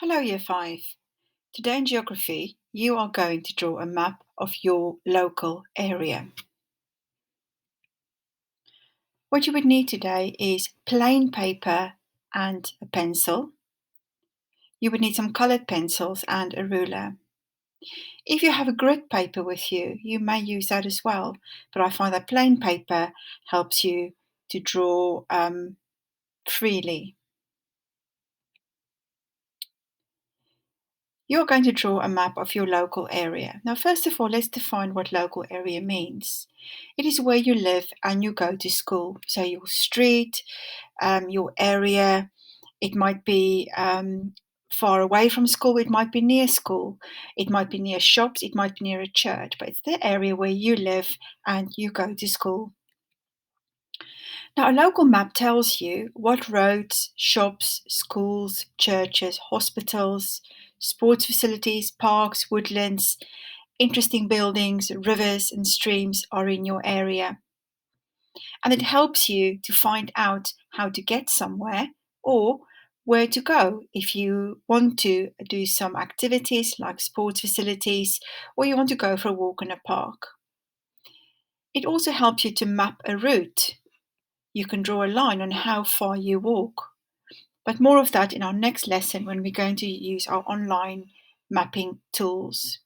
Hello, Year 5. Today in Geography, you are going to draw a map of your local area. What you would need today is plain paper and a pencil. You would need some colored pencils and a ruler. If you have a grid paper with you, you may use that as well, but I find that plain paper helps you to draw freely. You're going to draw a map of your local area. Now, first of all, let's define what local area means. It is where you live and you go to school. So, your street, your area, it might be far away from school, it might be near school, it might be near shops, it might be near a church, but it's the area where you live and you go to school. Now, a local map tells you what roads, shops, schools, churches, hospitals, sports facilities, parks, woodlands, interesting buildings, rivers, and streams are in your area. And it helps you to find out how to get somewhere or where to go if you want to do some activities like sports facilities or you want to go for a walk in a park. It also helps you to map a route. You can draw a line on how far you walk. But more of that in our next lesson when we're going to use our online mapping tools.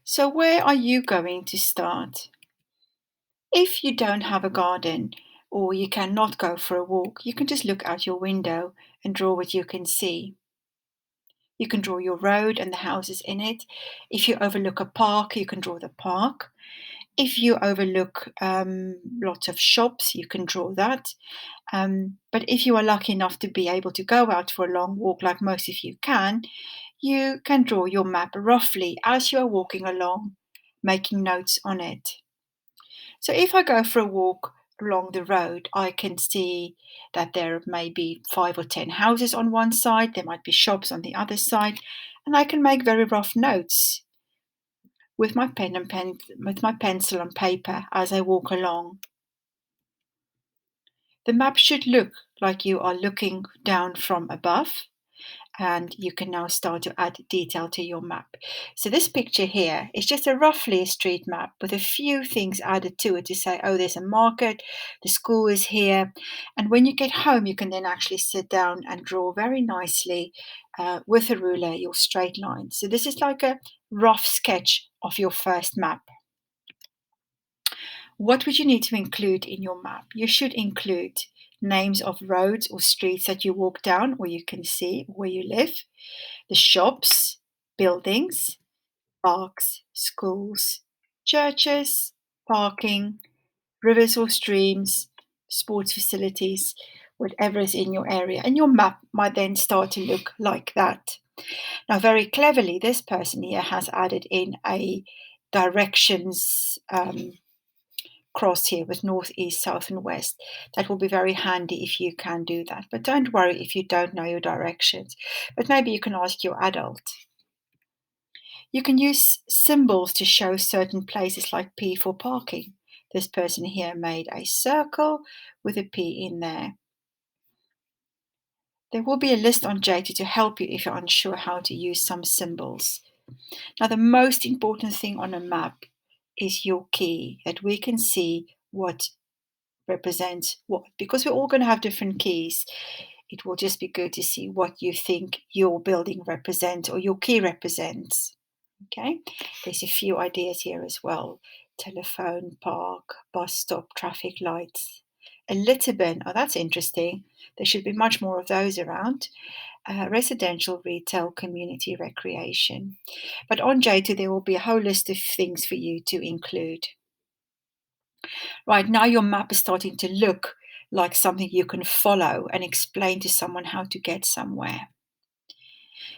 So where are you going to start? If you don't have a garden or you cannot go for a walk, you can just look out your window and draw what you can see. You can draw your road and the houses in it. If you overlook a park, you can draw the park. If you overlook lots of shops, you can draw that. But if you are lucky enough to be able to go out for a long walk, like most of you can draw your map roughly as you are walking along, making notes on it. So if I go for a walk along the road, I can see that there may be 5 or 10 houses on one side, there might be shops on the other side, and I can make very rough notes with my with my pencil and paper as I walk along. The map should look like you are looking down from above, and you can now start to add detail to your map. So this picture here is just a roughly a street map with a few things added to it to say, oh, there's a market, the school is here. And when you get home, you can then actually sit down and draw very nicely with a ruler your straight lines. So this is like a rough sketch of your first map. What would you need to include in your map? You should include names of roads or streets that you walk down or you can see where you live, the shops, buildings, parks, schools, churches, parking, rivers or streams, sports facilities, whatever is in your area. And your map might then start to look like that. Now, very cleverly, this person here has added in a directions cross here with north, east, south, and west. That will be very handy if you can do that. But don't worry if you don't know your directions. But maybe you can ask your adult. You can use symbols to show certain places like P for parking. This person here made a circle with a P in there. There will be a list on Jata to help you if you're unsure how to use some symbols. Now, the most important thing on a map is your key, that we can see what represents what. Because we're all going to have different keys, it will just be good to see what you think your building represents or your key represents. Okay, there's a few ideas here as well. Telephone, park, bus stop, traffic lights. A litter bin, oh, that's interesting. There should be much more of those around. Residential, retail, community, recreation. But on J2, there will be a whole list of things for you to include. Right, now your map is starting to look like something you can follow and explain to someone how to get somewhere.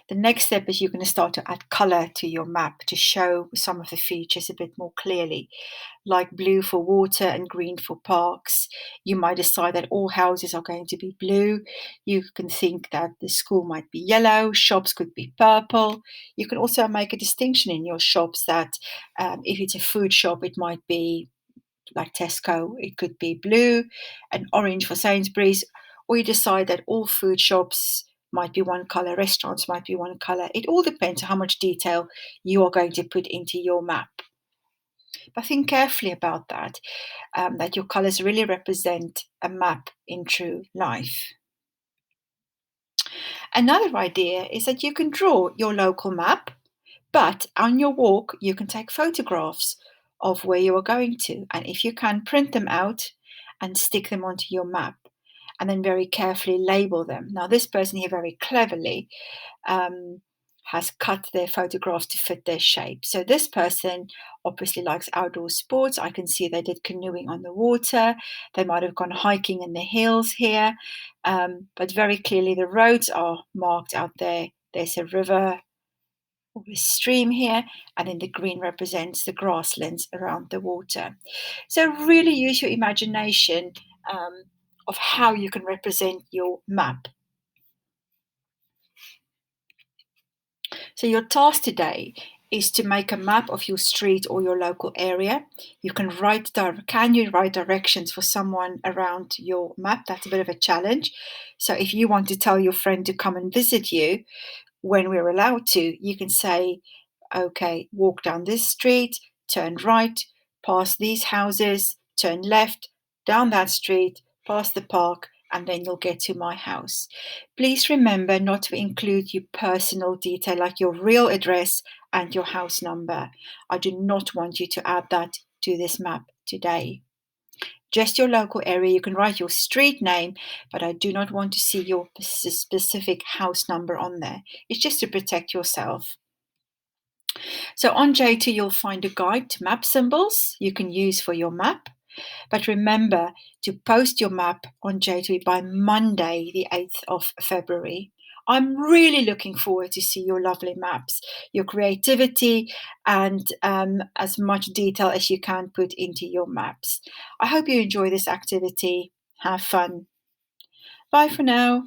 The next step is you're going to start to add color to your map to show some of the features a bit more clearly, like blue for water and green for parks. You might decide that all houses are going to be blue. You can think that the school might be yellow, shops could be purple. You can also make a distinction in your shops that if it's a food shop, it might be like Tesco, it could be blue and orange for Sainsbury's, or you decide that all food shops might be one color, restaurants might be one color. It all depends on how much detail you are going to put into your map. But think carefully about that your colors really represent a map in true life. Another idea is that you can draw your local map, but on your walk, you can take photographs of where you are going to. And if you can, print them out and stick them onto your map and then very carefully label them. Now, this person here very cleverly um, has cut their photographs to fit their shape. So this person obviously likes outdoor sports. I can see they did canoeing on the water. They might have gone hiking in the hills here, but very clearly the roads are marked out there. There's a river or a stream here, and then the green represents the grasslands around the water. So really use your imagination um, of how you can represent your map. So your task today is to make a map of your street or your local area. You can can you write directions for someone around your map? That's a bit of a challenge. So if you want to tell your friend to come and visit you when we're allowed to, you can say, okay, walk down this street, turn right, past these houses, turn left, down that street, past the park, and then you'll get to my house. Please remember not to include your personal detail like your real address and your house number. I do not want you to add that to this map today. Just your local area. You can write your street name, but I do not want to see your specific house number on there. It's just to protect yourself. So on J2, you'll find a guide to map symbols you can use for your map. But remember to post your map on J2 by Monday, the 8th of February. I'm really looking forward to see your lovely maps, your creativity, and as much detail as you can put into your maps. I hope you enjoy this activity. Have fun. Bye for now.